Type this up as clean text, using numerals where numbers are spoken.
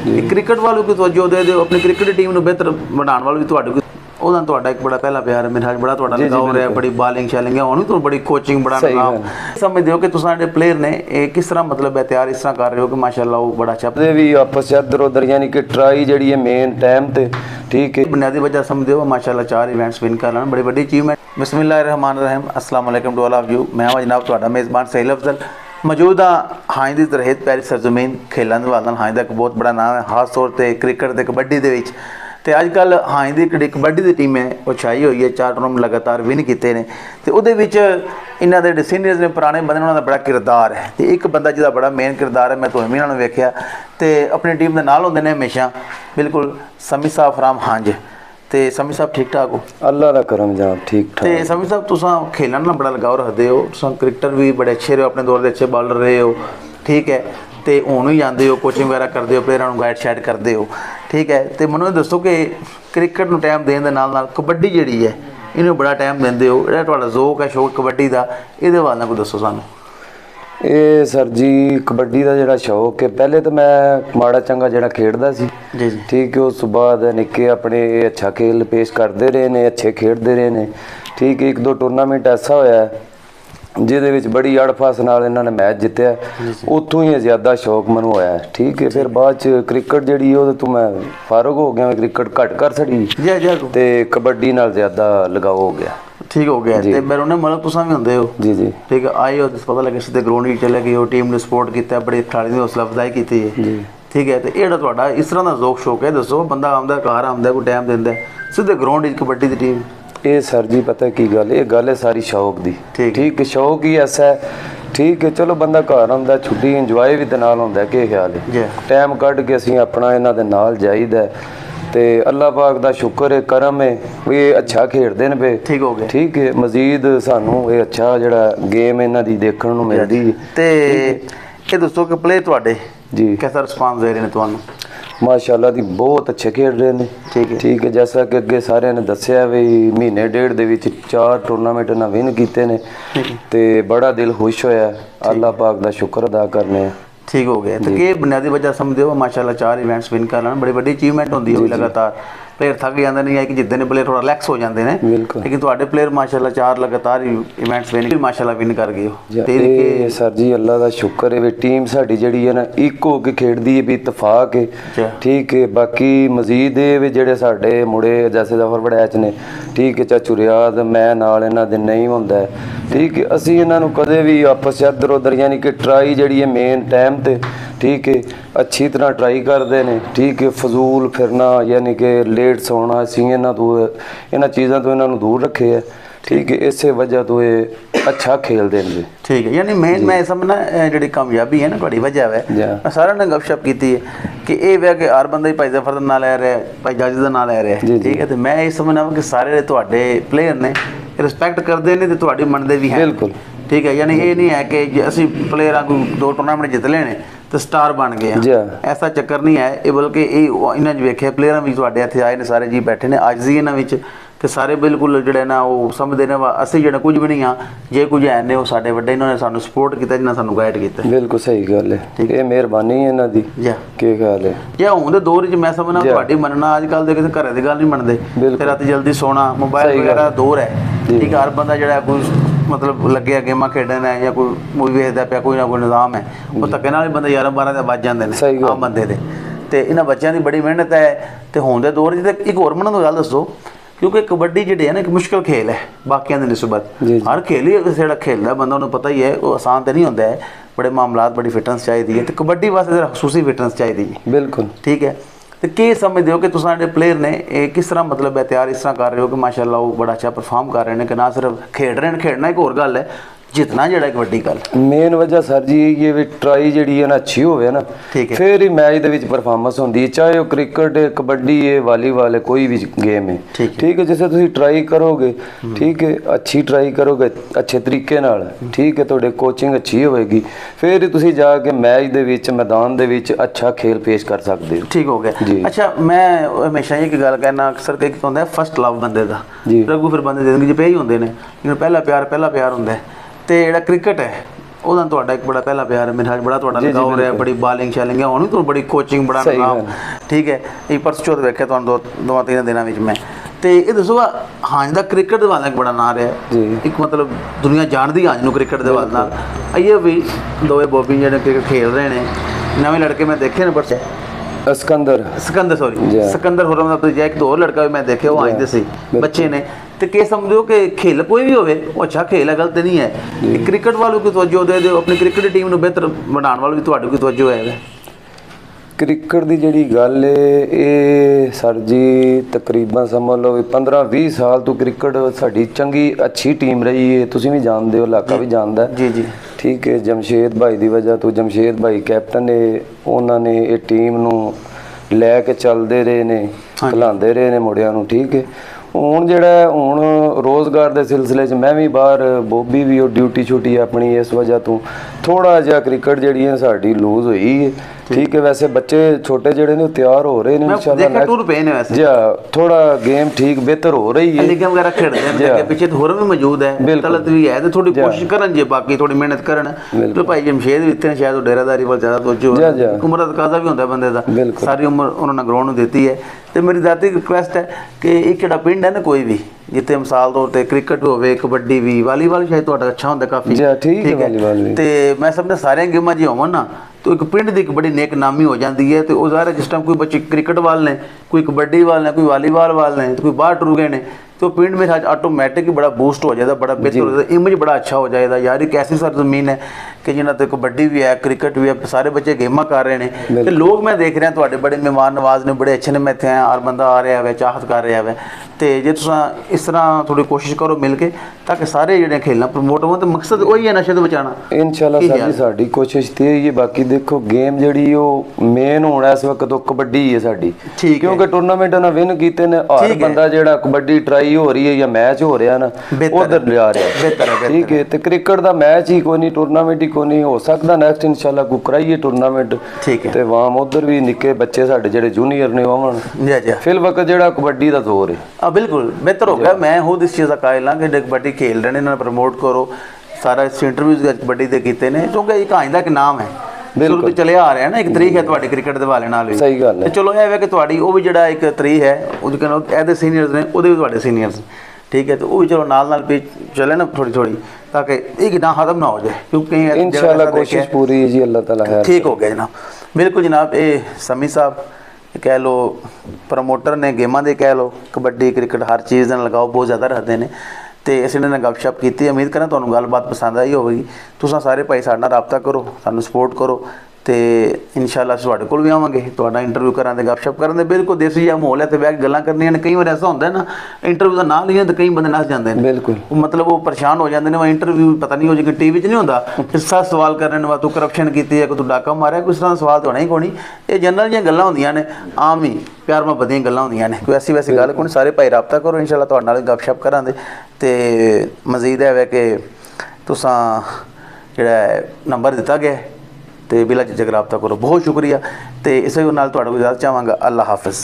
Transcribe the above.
Cricket वालों की तवज्जो दे दिओ, अपनी क्रिकेट टीम ਨੂੰ ਬਿਹਤਰ ਬਣਾਉਣ ਵਾਲ ਵੀ ਉਹਦਾ ਤੁਹਾਡਾ ਇੱਕ ਬੜਾ ਪਹਿਲਾ ਪਿਆਰ ਹੈ ਮੇਰੇ ਨਾਲ, ਬੜਾ ਤੁਹਾਡਾ ਲਗਾਓ ਰਿਹਾ, ਬੜੀ ਬਾਲਿੰਗ ਸ਼ੈਲਿੰਗ ਹੈ, ਹੁਣ ਵੀ ਤੁਹਾਨੂੰ ਬੜੀ ਕੋਚਿੰਗ ਬੜਾ ਨਾਮ ਸਮਝਦੇ ਹੋ ਕਿ ਤੁਸੀਂ ਜਿਹੜੇ ਪਲੇਅਰ ਨੇ ਇਹ ਕਿਸ ਤਰ੍ਹਾਂ ਮਤਲਬ ਹੈ ਤਿਆਰ ਇਸ ਤਰ੍ਹਾਂ ਕਰ ਰਹੇ ਹੋ ਕਿ ਮਾਸ਼ਾਅੱਲਾ ਉਹ ਬੜਾ ਅੱਛਾ ਤੇ ਵੀ ਆਪਸ ਇੱਧਰ ਉੱਧਰ ਯਾਨੀ ਕਿ ਟਰਾਈ ਜਿਹੜੀ ਹੈ ਮੇਨ ਟਾਈਮ ਤੇ ਠੀਕ ਹੈ ਬੁਨਿਆਦੀ ਵਜ੍ਹਾ ਸਮਝਦੇ ਹੋ ਮਾਸ਼ਾਅੱਲਾ 4 ਇਵੈਂਟਸ ਵਿਨ ਕਰ ਲੈਣਾ, ਬੜੀ ਵੱਡੀ ਅਚੀਵਮੈਂਟ। ਬਿਸਮਿल्लाहिर्रहमानिर्रहीम, अस्सलाम वालेकुम टू ऑल ऑफ यू। मैं जनाब ਤੁਹਾਡਾ मेज़बान सहील अफजल मौजूद हाँ हाई की तरह प्यारी सरजमीन खेलों के वाल हाई का एक बहुत बड़ा नाम है, खास तौर पर क्रिकेट ते कबड्डी दे विच। तो अजकल हाई की जी कबड्डी की टीम है वो छाई हुई है, 4 टूर्नामेंट लगातार विन किए हैं। तो वो इन्हों के सीनियर्स ने पुराने बंदे उन्होंने बड़ा किरदार है, तो एक बंदा जिसका बड़ा मेन किरदार है मैं तो भी उन्होंने वेख्या तो अपनी टीम के नाल होंदे ने हमेशा बिल्कुल समी साहब फ्राम हंज। तो समी साहब ठीक ठाक हो? अल्लाह का करम जनाब ठीक ठाक। तो समी साहब तुसां खेलने नाल बड़ा लगाव रखते हो, तुसां क्रिकेटर भी बड़े अच्छे रहे हो, अपने दौर के अच्छे बॉलर रहे हो, ठीक है। तो हुण भी जाते हो, कोचिंग वगैरह करते हो, प्लेयरां नूं गाइड शाइड करते हो, ठीक है। तो मैनूं दसो कि क्रिकेट नूं टाइम देण दे नाल नाल कबड्डी जिहड़ी है इन्हूं बड़ा टाइम दिंदे हो, जिहड़ा तुहाडा ज़ौक है शौक कबड्डी दा, इहदे बारे नाल कोई दसो सानूं। ਇਹ ਸਰ ਜੀ ਕਬੱਡੀ ਦਾ ਜਿਹੜਾ ਸ਼ੌਕ ਹੈ ਪਹਿਲੇ ਤਾਂ ਮੈਂ ਮਾੜਾ ਚੰਗਾ ਜਿਹੜਾ ਖੇਡਦਾ ਸੀ ਜੀ ਜੀ ਠੀਕ ਹੈ, ਉਸ ਤੋਂ ਬਾਅਦ ਨਿੱਕੇ ਆਪਣੇ ਅੱਛਾ ਖੇਲ ਪੇਸ਼ ਕਰਦੇ ਰਹੇ ਨੇ, ਅੱਛੇ ਖੇਡਦੇ ਰਹੇ ਨੇ ਠੀਕ ਹੈ। 1-2 ਟੂਰਨਾਮੈਂਟ ਐਸਾ ਹੋਇਆ ਜਿਹਦੇ ਵਿੱਚ ਬੜੀ ਅੜਫਾਸ ਨਾਲ ਇਹਨਾਂ ਨੇ ਮੈਚ ਜਿੱਤਿਆ, ਉੱਥੋਂ ਹੀ ਜ਼ਿਆਦਾ ਸ਼ੌਕ ਮੈਨੂੰ ਹੋਇਆ ਠੀਕ ਹੈ। ਫਿਰ ਬਾਅਦ ਚ ਕ੍ਰਿਕਟ ਜਿਹੜੀ ਉਹਦੇ ਤੋਂ ਮੈਂ ਫਾਰਗ ਹੋ ਗਿਆ, ਕ੍ਰਿਕਟ ਘੱਟ ਕਰ ਛੱਡੀ ਤੇ ਕਬੱਡੀ ਨਾਲ ਜ਼ਿਆਦਾ ਲਗਾਓ ਹੋ ਗਿਆ। ठीक हो गया। तो मेरे उन्हें मतलब तुसा भी होंगे हो जी जी ठीक है, आए हो पता लगे सीधे ग्राउंड ही चले गए हो, टीम ने सपोर्ट किया, बड़ी खिलाड़ी की हौसला अफजाई की है ठीक है। तो ये थोड़ा इस तरह का ज़ौक शौक है, दसो बंदा आंदा घर आंदा कोई टाइम देंदा सीधे ग्राउंड कबड्डी की टीम। ये सर जी पता की गल, ये गल है सारी शौक दी ठीक है, शौक ही ऐसा है ठीक है। चलो बंदा घर आंदा छुट्टी इंजॉय भी नाल होंदा, क्या ख्याल है टाइम कढ़ के असीं अपना इन्हां दे नाल जाईदा ते अल्लाह पाक दा शुक्र है करम है भी अच्छा खेडदे ने पे ठीक हो गया ठीक है। मजीद सानू ये अच्छा जिहड़ा गेम इन्हां दी देखण नूं मिलदी ते ये दसो कि प्लेयर तुहाडे जी कैसा रिस्पांस दे रहे ने तुहानूं? माशाअल्लाह दी बहुत अच्छे खेड रहे ने ठीक है। जैसा कि अगे सारे ने दस्सिया भी महीने डेढ़ दे विच 4 टूरनामेंट ना विन कीते ने ते बड़ा दिल खुश होया, अल्लाह पाक दा शुक्र अदा करने ठीक हो गया। तो ये बुनियादी वजह समझते हो माशाल्लाह 4 इवेंट्स विन कर लेना बड़ी बड़ी अचीवमेंट होती है लगातार। प्लेयर थक जाते नहीं है कि जिद्दे ने प्लेयर थोड़ा रिलैक्स हो जाते हैं, लेकिन तुहाडे प्लेयर माशाल्लाह 4 लगातार इवेंट्स विन माशाल्लाह विन कर गए हो। ते सर जी अल्लाह दा शुक्र है भी टीम साडी जिहड़ी है ना एक हो के खेडदी है भी इत्तफाक है ठीक है। बाकी मजीद ये भी जिहड़े साडे मुड़े जैसे जफर बड़ैच ने ठीक है, चाचू रियाज मैं नाल इन्हां दे नहीं हुंदा ठीक है। असीं इन्हां नूं कदे भी आपस इधर उधर यानी कि ट्राई जिहड़ी है मेन टाइम ते ठीक है अच्छी तरह ट्राई करते हैं ठीक है। फजूल फिरना यानी कि लेट सोना असीं इन्हां तो इन्हां चीज़ों तो इन्हां नूं दूर रखे है ठीक है, इस वजह तो ये अच्छा खेलते हैं ठीक है। यानी मेन मैं समझना जी कामयाबी है ना थोड़ी वजह है सारे ने गपशप की है कि ये वह कि हर बंदा ही भाई जफर का नाम लै रहा है, भाई जाजिद का नाम लै रहा है ठीक है। तो मैं ये समझना कि सारे तुहाडे प्लेयर ने रिस्पैक्ट करते हैं तो तुहाडी मनदे भी हैं बिल्कुल ठीक है। यानी ये नहीं है कि असीं प्लेयर को 2 टूरनामेंट जित लेने तो स्टार बन गए, ऐसा चक्कर नहीं है ये, बल्कि इन्होंने वेख्या प्लेयर भी तुहाडे इत्थे आए ने सारे जी बैठे ने अज ही इन्हां विच ते सारे बिल्कुल जिहड़े ना वो समझदे ने असीं जिहड़ा कुछ भी नहीं हाँ जे कुछ है ने वो साडे वड्डे इन्होंने सानू सपोर्ट किया जिन्हां सानू गाइड किया। बिल्कुल सही गल है ठीक है, मेहरबानी है इन्हां दी की गल है। जे हुण दे दौर च मैं समझना तुहाडी मनना अजकल दे किसे घरे दी गल नहीं मनदे, रात जल्दी सोना मोबाइल वगैरह दौर है ठीक है। हर बंदा जिहड़ा कोई मतलब लगे गेमां खेडन है या कोई मूवी वेखदा पिया कोई ना कोई निज़ाम है वो धक्के नाल बंदे 11-12 बज जाते हैं आम बंदे दे। तो इन्हां बच्चों की बड़ी मेहनत है। तो हुण दे दौर च एक होर मैनूं गल दसो क्योंकि कबड्डी जी है ना एक मुश्किल खेल है बाकियों की निस्बत, हर खेल ही जो खेलता बंदा उन्हें पता ही है वो आसान तो नहीं होता है, बड़े मामलात बड़ी फिटनेस चाहिए है। तो कबड्डी वास्ते खसूसी फिटनेस चाहिए है बिल्कुल ठीक है। तो क्या समझते हो कि तुम जो प्लेयर ने किस तरह मतलब है तैयार इस तरह कर रहे हो कि माशाल्लाह वो बड़ा अच्छा परफॉर्म कर रहे हैं कि ना सिर्फ खेड रहे हैं, खेडना एक होर गल है जितना जड़ा एक वड्डी गल मेन वजह सर जी ये भी ट्राई जी है ना अच्छी होवे ना फिर ही मैच दे विच परफॉर्मेंस होंदी है, चाहे वो क्रिकेट है कबड्डी है वॉलीबॉल है कोई भी गेम है ठीक है। जैसे तुसीं ट्राई करोगे ठीक है अच्छी ट्राई करोगे अच्छे तरीके नाल ठीक है तुहाडी कोचिंग अच्छी होएगी फिर ही तुसीं जाके मैच दे विच मैदान दे विच अच्छा खेल पेश कर सकते हो ठीक हो गया जी। अच्छा मैं हमेशा एक गल कहना अक्सर कई होंदा है फर्स्ट लव बंदे दा रघु फिर बंदे जिंदगी च पे ही होंदे ने लेकिन पहला प्यार होंदा है। तो जिहड़ा क्रिकेट है ਉਹਦਾ ਤੁਹਾਡਾ ਇੱਕ ਬੜਾ ਪਹਿਲਾ ਪਿਆਰ ਮੇਰੇ ਨਾਲ ਬੜਾ ਤੁਹਾਡਾ ਲਗਾ ਹੋ ਰਿਹਾ, ਬੜੀ ਬਾਲਿੰਗ ਸ਼ੈਲਿੰਗ ਹੈ, ਹੁਣ ਤੁਹਾਨੂੰ ਬੜੀ ਕੋਚਿੰਗ ਬੜਾ ਲਗਾਓ, ਠੀਕ ਹੈ। ਇਹ ਪਰਸੋਂ ਚੌਥ ਵੇਖਿਆ ਤੁਹਾਨੂੰ ਦੋਵਾਂ ਤਿੰਨ ਦਿਨਾਂ ਵਿੱਚ ਮੈਂ। ਤੇ ਇਹ ਦੱਸੋ ਹਾਂ ਦਾ ਕ੍ਰਿਕਟ ਦੇ ਵਾਲਾ ਬੜਾ ਨਾਂ ਰਿਹਾ ਇੱਕ, ਮਤਲਬ ਦੁਨੀਆ ਜਾਣਦੀ ਹਾਂ ਨੂੰ ਕ੍ਰਿਕਟ ਦੇ ਵਾਲ ਨਾਲ। ਆਈਏ ਵੀ ਦੋਵੇਂ ਬੋਬੀ ਜਿਹੜੇ ਕ੍ਰਿਕਟ ਖੇਡ ਰਹੇ ਨੇ, ਨਵੇਂ ਲੜਕੇ ਮੈਂ ਦੇਖੇ ਨੇ ਬੱਚੇ, ਸਿਕੰਦਰ ਹੋਰਾਂ ਦਾ ਦੂਜਾ ਇੱਕ ਹੋਰ ਲੜਕਾ ਵੀ ਮੈਂ ਦੇਖਿਆ, ਉਹ ਆਂਦੇ ਸੀ ਬੱਚੇ ਨੇ। ਤੇ ਕੀ ਸਮਝੋ ਕਿ ਖੇਲ ਕੋਈ ਵੀ ਹੋਵੇ ਉਹ ਅੱਛਾ ਖੇਲ ਹੈ, ਗਲਤ ਨਹੀਂ ਹੈ। ਕ੍ਰਿਕਟ ਵੱਲ ਕੋਈ ਤਵੱਜੋ ਦੇ ਦਿਓ, ਆਪਣੀ ਕ੍ਰਿਕਟ ਦੀ ਟੀਮ ਨੂੰ ਬਿਹਤਰ ਬਣਾਉਣ ਵੱਲ ਵੀ ਤੁਹਾਡੀ ਕੋਈ ਤਵੱਜੋ ਹੈ? ਕ੍ਰਿਕਟ ਦੀ ਜਿਹੜੀ ਗੱਲ ਹੈ ਇਹ ਸਰ ਜੀ ਤਕਰੀਬਨ ਸਮਝ ਲਓ ਵੀ 15-20 ਸਾਲ ਤੋਂ ਕ੍ਰਿਕਟ ਸਾਡੀ ਚੰਗੀ ਅੱਛੀ ਟੀਮ ਰਹੀ ਹੈ। ਤੁਸੀਂ ਵੀ ਜਾਣਦੇ ਹੋ, ਇਲਾਕਾ ਵੀ ਜਾਣਦਾ ਜੀ ਜੀ, ਠੀਕ ਹੈ। ਜਮਸ਼ੇਦ ਭਾਈ ਦੀ ਵਜ੍ਹਾ ਤੋਂ, ਜਮਸ਼ੇਦ ਭਾਈ ਕੈਪਟਨ ਨੇ, ਉਹਨਾਂ ਨੇ ਇਹ ਟੀਮ ਨੂੰ ਲੈ ਕੇ ਚੱਲਦੇ ਰਹੇ ਨੇ, ਖਿਲਾਉਂਦੇ ਰਹੇ ਨੇ ਮੁੰਡਿਆਂ ਨੂੰ, ਠੀਕ ਹੈ। ਹੁਣ ਜਿਹੜਾ ਹੁਣ ਰੋਜ਼ਗਾਰ ਦੇ ਸਿਲਸਿਲੇ 'ਚ ਮੈਂ ਵੀ ਬਾਹਰ, ਬੋਬੀ ਵੀ ਉਹ ਡਿਊਟੀ ਛੁੱਟੀ ਆਪਣੀ, ਇਸ ਵਜ੍ਹਾ ਤੋਂ ਥੋੜ੍ਹਾ ਜਿਹਾ ਕ੍ਰਿਕਟ ਜਿਹੜੀ ਹੈ ਸਾਡੀ ਲੂਜ਼ ਹੋਈ ਹੈ, ਠੀਕ ਹੈ। ਵੈਸੇ ਬੱਚੇ ਛੋਟੇ ਜਿਹੜੇ ਨੇ ਉਹ ਤਿਆਰ ਹੋ ਰਹੇ ਨੇ ਇਨਸ਼ਾਅੱਲਾ, ਜੀ ਥੋੜਾ ਗੇਮ ਠੀਕ ਬਿਹਤਰ ਹੋ ਰਹੀ ਹੈ, ਲੀਗਾਂ ਵਗੈਰਾ ਖੇਡਦੇ ਆ, ਪਿੱਛੇ ਹੋਰ ਵੀ ਮੌਜੂਦ ਹੈ, ਤਲਤ ਵੀ ਹੈ, ਤੇ ਥੋੜੀ ਕੋਸ਼ਿਸ਼ ਕਰਨ ਜੇ, ਬਾਕੀ ਥੋੜੀ ਮਿਹਨਤ ਕਰਨ। ਤੇ ਭਾਈ ਜਮਸ਼ੇਦ ਵੀ ਇੱਥੇ ਸ਼ਾਇਦ ਉਹ ਡੇਰਾਦਾਰੀ ਵੱਲ ਜ਼ਿਆਦਾ ਤੋਜੋ, ਉਮਰ ਦਾ ਤਕਾਜ਼ਾ ਵੀ ਹੁੰਦਾ ਬੰਦੇ ਦਾ, ਸਾਰੀ ਉਮਰ ਉਹਨਾਂ ਨੇ ਗਰਾਊਂਡ ਨੂੰ ਦਿੱਤੀ ਹੈ। ਤੇ ਮੇਰੀ ਦਾਤੀ ਰਿਕੁਐਸਟ ਹੈ ਕਿ ਇੱਕ ਜਿਹੜਾ ਪਿੰਡ ਹੈ ਨਾ ਕੋਈ ਵੀ, ਜਿੱਥੇ ਮਿਸਾਲ ਤੌਰ ਤੇ ਕ੍ਰਿਕਟ ਹੋਵੇ, ਕਬੱਡੀ ਵੀ, ਵਾਲੀਬਾਲ ਸ਼ਾਇਦ ਤੁਹਾਡਾ ਅੱਛਾ ਹੁੰਦਾ ਕਾਫੀ, ਠੀਕ ਹੈ। ਤੇ ਮੈਂ ਸਮਝਦਾ ਸਾਰੀਆਂ ਗੇਮਾਂ ਜੇ ਹੋਵਣ ਨਾ तो एक पिंड की एक बड़ी नेक नामी हो जाती है। तो ज़ाहिर है जिस टाइम कोई बच्चे क्रिकेट वाल ने, कोई कबड्डी वाल ने, कोई वालीबाल वाल ने, तो कोई बाहर टुर गए ने, तो पिंड में ऑटोमैटिक बड़ा बूस्ट हो जाता, बड़ा बेहतर हो जाता, इमेज बड़ा अच्छा हो जाएगा। यार एक ऐसी सरजमीन है कि जिन्हें तो कबड्डी भी है, क्रिकेट भी है, सारे बच्चे गेमां कर रहे हैं। तो लोग मैं देख रहे हैं थोड़े बड़े मेहमान नवाज ने, बड़े अच्छे ने, मैं इत्थे आया हर बंदा आ रहा है, चाहत कर रहा है। तो जे तुम इस तरह थोड़ी कोशिश करो मिल के, ताकि सारे जो खेलना प्रमोट हो, तो मकसद वही है नशे तो बचाना। इंशाल्लाह सर जी साडी कोशिश तो यही है। बाकी देखो गेम जी मेन होना इस वक्त तो कबड्डी है साडी, क्योंकि टूर्नामेंट ना विन कीते ने, हर बंदा जो कबड्डी ट्राई हो रही है या मैच हो रहा ना उधर जा रहा है, ठीक है। तो क्रिकेट का मैच ही कोई नहीं, टूर्नामेंट ही कोई नहीं हो सकता। नैक्सट इंशाल्लाह को कराइए टूर्नामेंट, ठीक है। वाम उधर भी निक्के बच्चे साडे जेडे जूनियर ने आवन, फिल वक्त जो कबड्डी का दौर है बिल्कुल बेहतर हो गया। मैं खुद इस चीज़ का कायल हाँ कि कबड्डी खेल रहे हैं, प्रमोट करो सारा। इस इंटरव्यूज़ कबड्डी के किए ने, क्योंकि एक आइंदा एक नाम है, शुरू तो चले आ रहे हैं ना, एक तरीक है तुम्हारी क्रिकेट के हवाले नाल भी, सही गल है। चलो यह है कि तुम्हारी वो भी जो एक तरीक है, एहदे सीनियर्स ने, वो भी तुहाडे सीनियर्स, ठीक है। तो वो भी चलो नाल भी चले ना थोड़ी थोड़ी, ताकि एक ना खत्म ना हो जाए, क्योंकि इंशाल्लाह कोशिश पूरी है जी, अल्लाह ताला है। ठीक हो गया जनाब, बिल्कुल जनाब। ये समी साहब कह लो प्रमोटर ने गेमां दे, कह लो कबड्डी क्रिकेट हर चीज़ का लगाओ बहुत ज़्यादा रखते हैं। तो असीं इन्हां नाल गपशप की, उम्मीद करें तुहानूं गलबात पसंद आई होगी। तुसां सारे भाई साडे नाल राबता करो, सानूं सपोर्ट करो, तो इंशाल्लाह तुहाडे कोल भी आवांगे, तुहाडा इंटरव्यू करांगे, गपशप करांगे। बिल्कुल देसी जिहा माहौल है, तो बैठ गल्लां करनियां ने। कई बार ऐसा होंदा है ना, इंटरव्यू का नाम लिया तो कई बंदे नस जाते हैं, बिल्कुल मतलब वो परेशान हो जाते हैं। वह इंटरव्यू पता नहीं हो जाए, टीवी नहीं होंदा, फिर सब सवाल कर रहे हैं, तू करप्शन की है, तू डाका मारिया, कुछ तरह सवाल तो होना ही कोई। ये जनरल जिहियां गल्लां होंदियां ने, आम ही प्यार मुहब्बत दियां गल्लां होंदियां ने, कोई ऐसी वैसी गल कोई। सारे भाई राबता करो, इंशाल्लाह तुहाडे नाल गपशप करांगे। तो मजीद है कि तुसां जिहड़ा नंबर दिता गया तो बिला झिझक राबता करो। बहुत शुक्रिया। तो इस नाल तुहाडे कोल इजाजत चाहांगा। अल्लाह हाफिज़।